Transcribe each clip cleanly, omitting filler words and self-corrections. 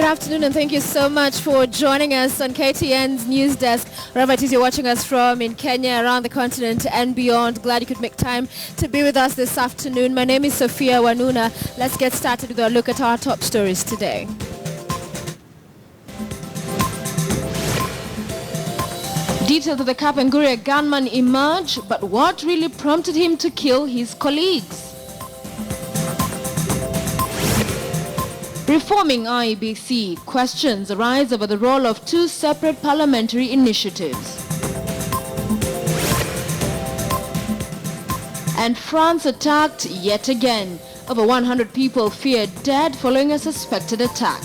Good afternoon and thank you so much for joining us on KTN's Newsdesk. Wherever it is you're watching us from in Kenya, around the continent and beyond, glad you could make time to be with us this afternoon. My name is Sophia Wanuna. Let's get started with a look at our top stories today. Details of the Kapenguria gunman emerge, but what really prompted him to kill his colleagues? Reforming IEBC, questions arise over the role of two separate parliamentary initiatives. And France attacked yet again. Over 100 people feared dead following a suspected attack.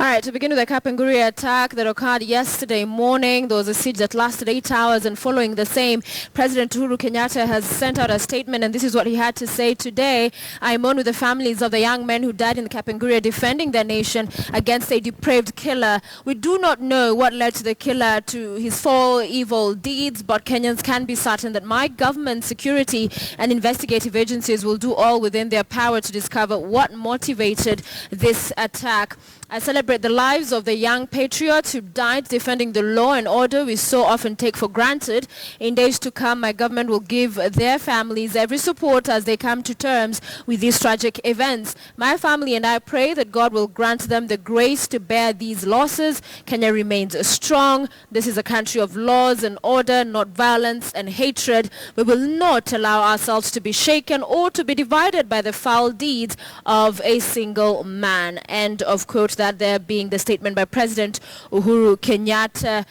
All right, to begin with the Kapenguria attack that occurred yesterday morning, there was a siege that lasted 8 hours, and following the same, President Uhuru Kenyatta has sent out a statement, and this is what he had to say today. I mourn with the families of the young men who died in Kapenguria defending their nation against a depraved killer. We do not know what led to the killer to his foul evil deeds, but Kenyans can be certain that my government, security and investigative agencies will do all within their power to discover what motivated this attack. I celebrate the lives of the young patriots who died defending the law and order we so often take for granted. In days to come, my government will give their families every support as they come to terms with these tragic events. My family and I pray that God will grant them the grace to bear these losses. Kenya remains strong. This is a country of laws and order, not violence and hatred. We will not allow ourselves to be shaken or to be divided by the foul deeds of a single man. End of quote. That there being the statement by President Uhuru Kenyatta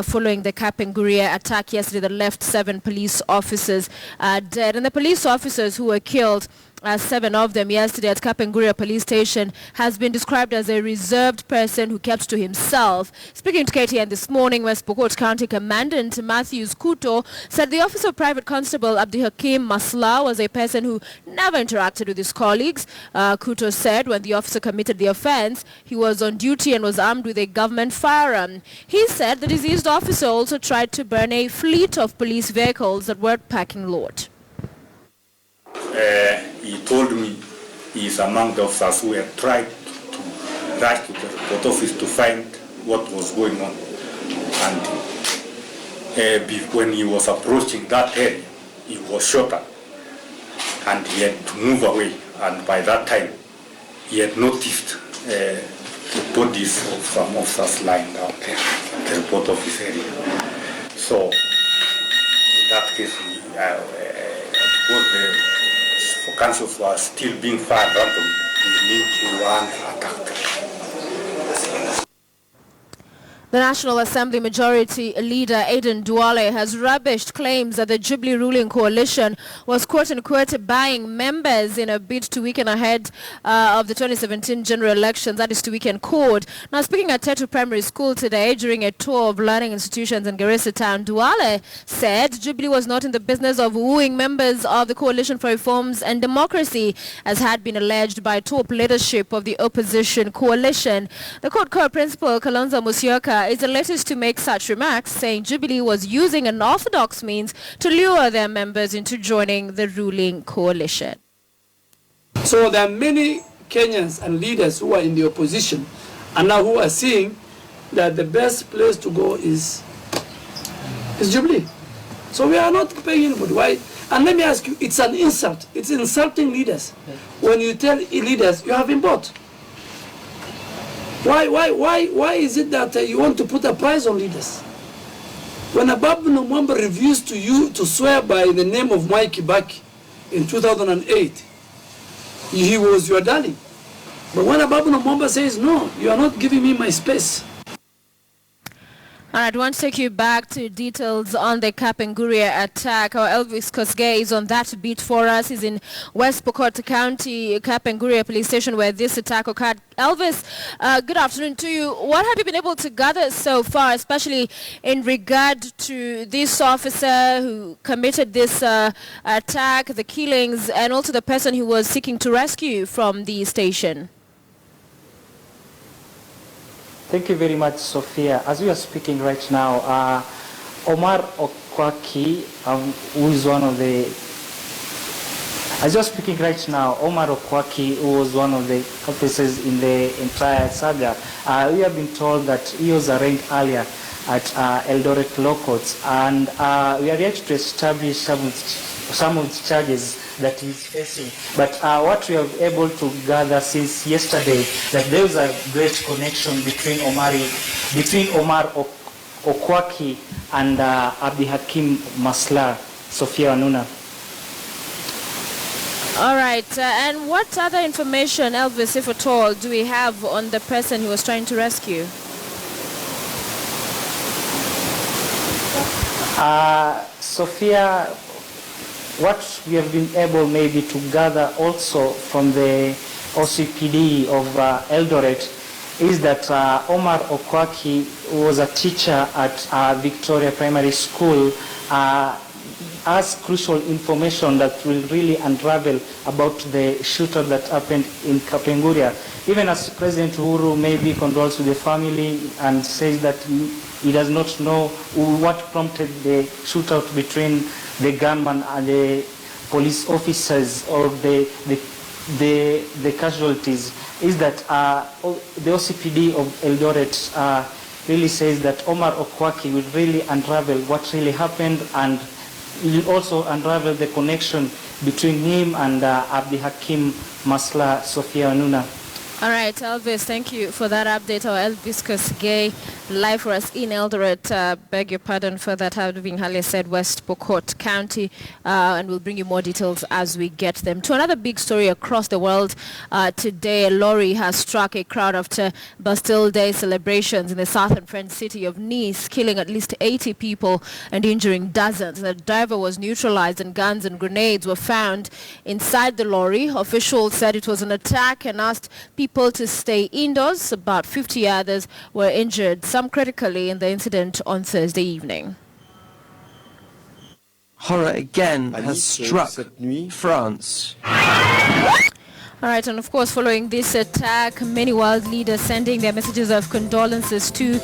following the Kapenguria attack yesterday that left 7 police officers dead. And the police officers who were killed, 7 of them yesterday at Kapenguria police station, has been described as a reserved person who kept to himself. Speaking to KTN this morning, West Pokot County Commandant Matthews Kuto said the officer of Private Constable Abdihakim Masla was a person who never interacted with his colleagues. Kuto said when the officer committed the offense, he was on duty and was armed with a government firearm. He said the deceased officer also tried to burn a fleet of police vehicles that were at parking lot. He told me he is among the officers who had tried to rush to the report office to find what was going on. And when he was approaching that area, he was shot at and he had to move away. And by that time, he had noticed the bodies of some officers lying down there at the report office area. So, in that case, because the councils were still being fired randomly, we need to run attacked. The National Assembly Majority Leader Aden Duale has rubbished claims that the Jubilee ruling coalition was quote-unquote buying members in a bid to weaken ahead of the 2017 general elections, that is to weaken CORD. Now, speaking at Tetu Primary School today during a tour of learning institutions in Garissa Town, Duale said Jubilee was not in the business of wooing members of the Coalition for Reforms and Democracy, as had been alleged by top leadership of the opposition coalition. The CORD core principal, Kalonzo Musyoka, is the latest to make such remarks, saying Jubilee was using unorthodox means to lure their members into joining the ruling coalition. So there are many Kenyans and leaders who are in the opposition and now who are seeing that the best place to go is Jubilee. So we are not paying anybody. Why? And let me ask you, it's an insult. It's insulting leaders. When you tell leaders you have been bought. Why is it that you want to put a price on leaders? When Ababu Numwamba refused to swear by the name of Mwai Kibaki in 2008, he was your darling. But when Ababu Numwamba says, no, you are not giving me my space. All right, I want to take you back to details on the Kapenguria attack. Our Elvis Kosgei is on that beat for us. He's in West Pokot County, Kapenguria police station where this attack occurred. Elvis, good afternoon to you. What have you been able to gather so far, especially in regard to this officer who committed this attack, the killings, and also the person who was seeking to rescue from the station? Thank you very much, Sophia. As we are speaking right now, Omar Okwaki, who is one of the... As you are speaking right now, Omar Okwaki, who was one of the officers in the entire saga, we have been told that he was arraigned earlier at Eldoret Law Courts, and we are yet to establish some of the charges that he's facing. But what we are able to gather since yesterday, that there was a great connection between Omar Okwaki and Abdi Hakim Masla, Sophia Anuna. All right, and what other information, Elvis, if at all, do we have on the person who was trying to rescue? Sophia, what we have been able maybe to gather also from the OCPD of Eldoret is that Omar Okwaki was a teacher at Victoria Primary School, has crucial information that will really unravel about the shootout that happened in Kapenguria. Even as President Uhuru maybe condoles with the family and says that he does not know what prompted the shootout between the gunman and the police officers or the casualties, is that the OCPD of Eldoret really says that Omar Okwaki will really unravel what really happened, and will also unravel the connection between him and Abdi Hakim Masla, Sophia Anuna. All right, Elvis, thank you for that update. Our Elvis Kosgei, live for us in Eldoret. Beg your pardon for that, having Halle said West Pokot County, and we'll bring you more details as we get them. To another big story across the world today, a lorry has struck a crowd after Bastille Day celebrations in the southern French city of Nice, killing at least 80 people and injuring dozens. The driver was neutralized and guns and grenades were found inside the lorry. Officials said it was an attack and asked people to stay indoors. About 50 others were injured, some critically, in the incident on Thursday evening. Horror again has struck France. All right, and of course, following this attack, many world leaders sending their messages of condolences to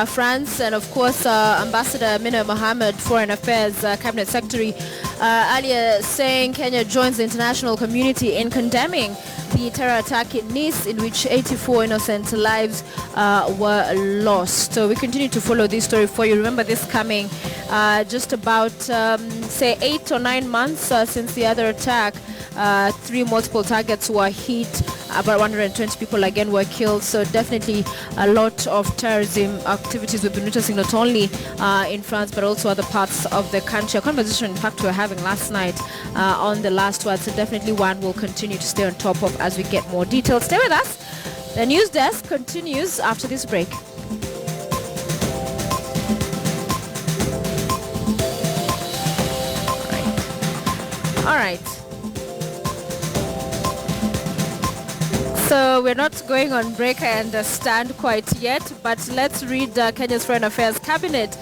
France, and of course, Ambassador Amina Mohammed, Foreign Affairs Cabinet Secretary, earlier saying Kenya joins the international community in condemning the terror attack in Nice, in which 84 innocent lives were lost. So we continue to follow this story for you. Remember, this coming just about, say, 8 or 9 months since the other attack. 3 multiple targets were hit, about 120 people again were killed. So definitely a lot of terrorism activities we've been noticing, not only in France but also other parts of the country. A conversation, in fact, we were having last night on the last word. So definitely one we'll continue to stay on top of as we get more details. Stay with us. The news desk continues after this break. All right. So we're not going on break, I understand, quite yet, but let's read Kenya's Foreign Affairs Cabinet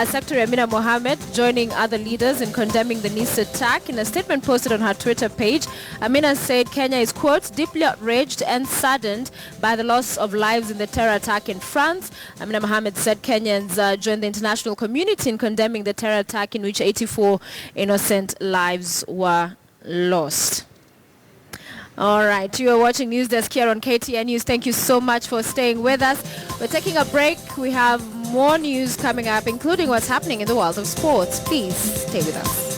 Secretary Amina Mohammed joining other leaders in condemning the Nice attack. In a statement posted on her Twitter page, Amina said Kenya is, quote, deeply outraged and saddened by the loss of lives in the terror attack in France. Amina Mohammed said Kenyans joined the international community in condemning the terror attack in which 84 innocent lives were lost. All right, you are watching Newsdesk here on KTN News. Thank you so much for staying with us. We're taking a break. We have more news coming up, including what's happening in the world of sports. Please stay with us.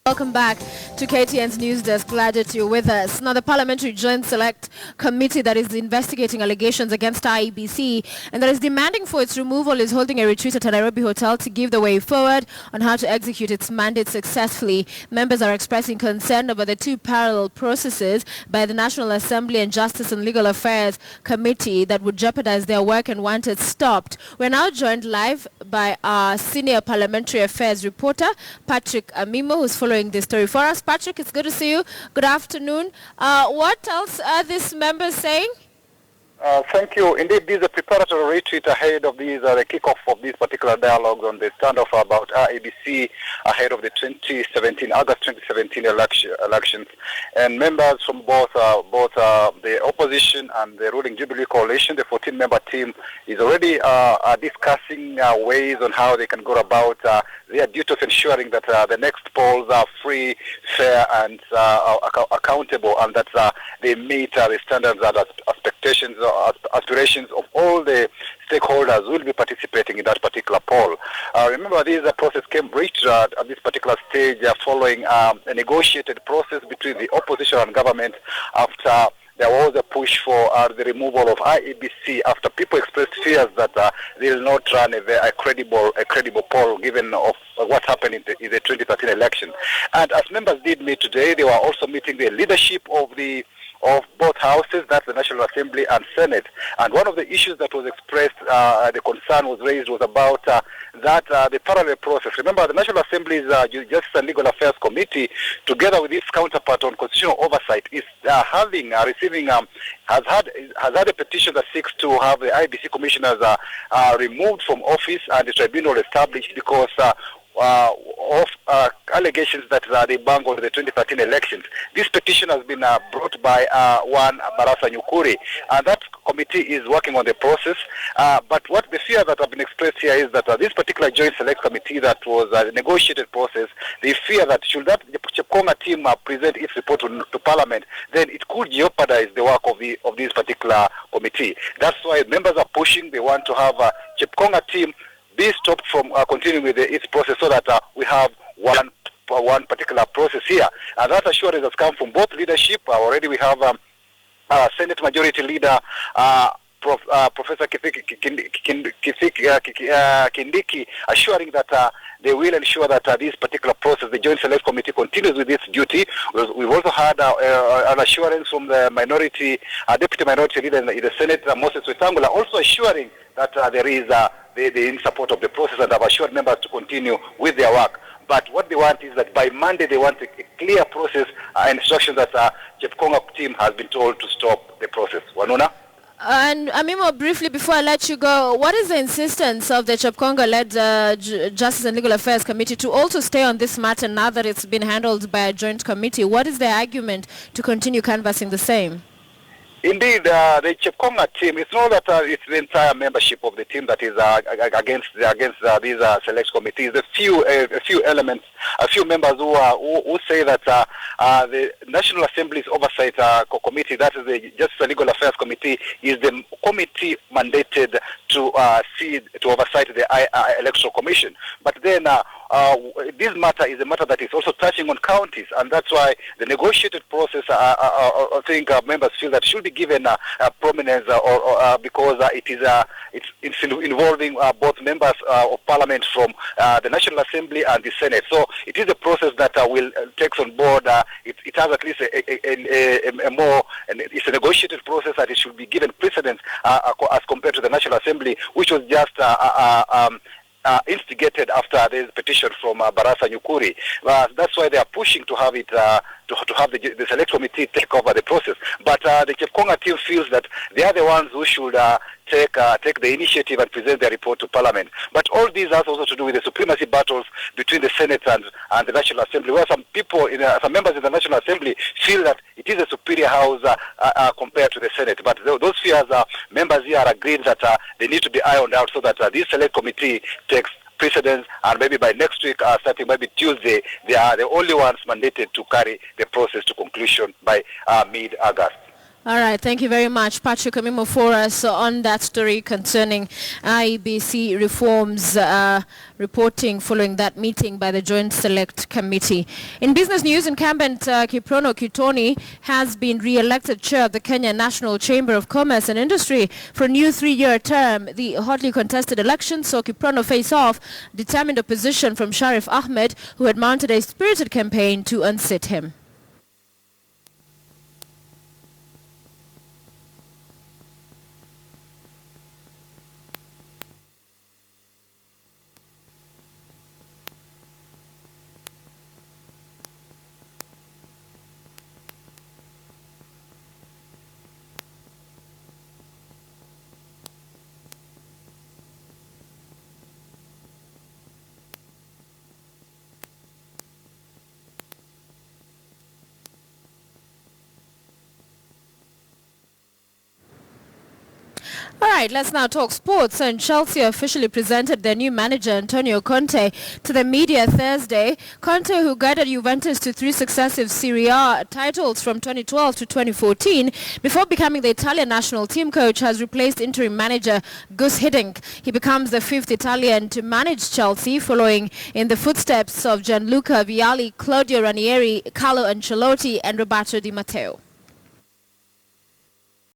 Welcome back to KTN's News Desk. Glad that you're with us. Now, the Parliamentary Joint Select Committee that is investigating allegations against IEBC and that is demanding for its removal is holding a retreat at a Nairobi hotel to give the way forward on how to execute its mandate successfully. Members are expressing concern about the two parallel processes by the National Assembly and Justice and Legal Affairs Committee that would jeopardize their work and want it stopped. We're now joined live by our senior parliamentary affairs reporter, Patrick Amimo, who's following this story for us. Patrick, it's good to see you. Good afternoon. What else are these members saying? Thank you. Indeed, this is a preparatory retreat ahead of the kickoff of these particular dialogues on the standoff about ABC ahead of the August 2017 elections. And members from both the opposition and the ruling Jubilee coalition, the 14-member team, is already discussing ways on how they can go about their duty of ensuring that the next polls are free, fair, and accountable, and that they meet the standards and expectations, aspirations of all the stakeholders who will be participating in that particular poll. Remember, this process came reached at this particular stage following a negotiated process between the opposition and government after there was a push for the removal of IEBC after people expressed fears that they will not run a credible poll given of what happened in the 2013 election. And as members did meet today, they were also meeting the leadership of both houses, that's the National Assembly and Senate. And one of the issues that was expressed, the concern was raised, was about the parallel process. Remember, the National Assembly's Justice and Legal Affairs Committee, together with its counterpart on constitutional oversight, is has had a petition that seeks to have the IBC commissioners removed from office and the tribunal established because of allegations that they bungled the 2013 elections. This petition has been brought by one Barasa Nyukuri, and that committee is working on the process. But what the fear that have been expressed here is that this particular joint select committee that was a negotiated process, they fear that should that the Chepkonga team present its report to Parliament, then it could jeopardize the work of this particular committee. That's why members are pushing. They want to have a Chepkonga team be stopped from continuing with its process so that we have one particular process here. And that assurance has come from both leadership. Already we have Senate Majority Leader Professor Kindiki assuring that they will ensure that this particular process, the Joint Select Committee, continues with its duty. We've also had an assurance from the Deputy Minority Leader in the Senate, Moses Wetangula, also assuring that there is in support of the process, and have assured members to continue with their work. But what they want is that by Monday they want a clear process and instructions that Chepkonga team has been told to stop the process. Wanuna? And Amimo, briefly before I let you go, what is the insistence of the Chepkonga-led Justice and Legal Affairs Committee to also stay on this matter now that it's been handled by a joint committee? What is the argument to continue canvassing the same? Indeed, the Chepkonga team, it's not that it's the entire membership of the team that is against these select committees. A few elements, a few members who say that the National Assembly's Oversight Committee, that is the Justice and Legal Affairs Committee, is the committee mandated to oversight the Electoral Commission. But then this matter is a matter that is also touching on counties, and that's why the negotiated process, I think members feel that should be given prominence, because it's involving both members of Parliament from the National Assembly and the Senate. So it is a process that will take on board. It has at least it's a negotiated process that it should be given precedence as compared to the National Assembly, which was just instigated after this petition from Barasa Nyukuri. That's why they are pushing to have it to have the select committee take over the process. But the Chepkonga team feels that they are the ones who should take the initiative and present their report to Parliament. But all these has also to do with the supremacy battles between the Senate and the National Assembly, where some people, some members in the National Assembly feel that it is a superior house compared to the Senate. But those fears, members here are agreed that they need to be ironed out so that this select committee takes precedence, and maybe by next week, starting maybe Tuesday, they are the only ones mandated to carry the process to conclusion by mid-August. All right, thank you very much, Patrick Amimo, for us on that story concerning IEBC reforms reporting following that meeting by the Joint Select Committee. In business news, incumbent Kiprono Kitoni has been re-elected chair of the Kenya National Chamber of Commerce and Industry for a new 3-year term. The hotly contested election saw Kiprono face off determined opposition from Sharif Ahmed, who had mounted a spirited campaign to unseat him. All right, let's now talk sports. And Chelsea officially presented their new manager, Antonio Conte, to the media Thursday. Conte, who guided Juventus to 3 successive Serie A titles from 2012 to 2014, before becoming the Italian national team coach, has replaced interim manager Gus Hiddink. He becomes the 5th Italian to manage Chelsea, following in the footsteps of Gianluca Vialli, Claudio Ranieri, Carlo Ancelotti, and Roberto Di Matteo.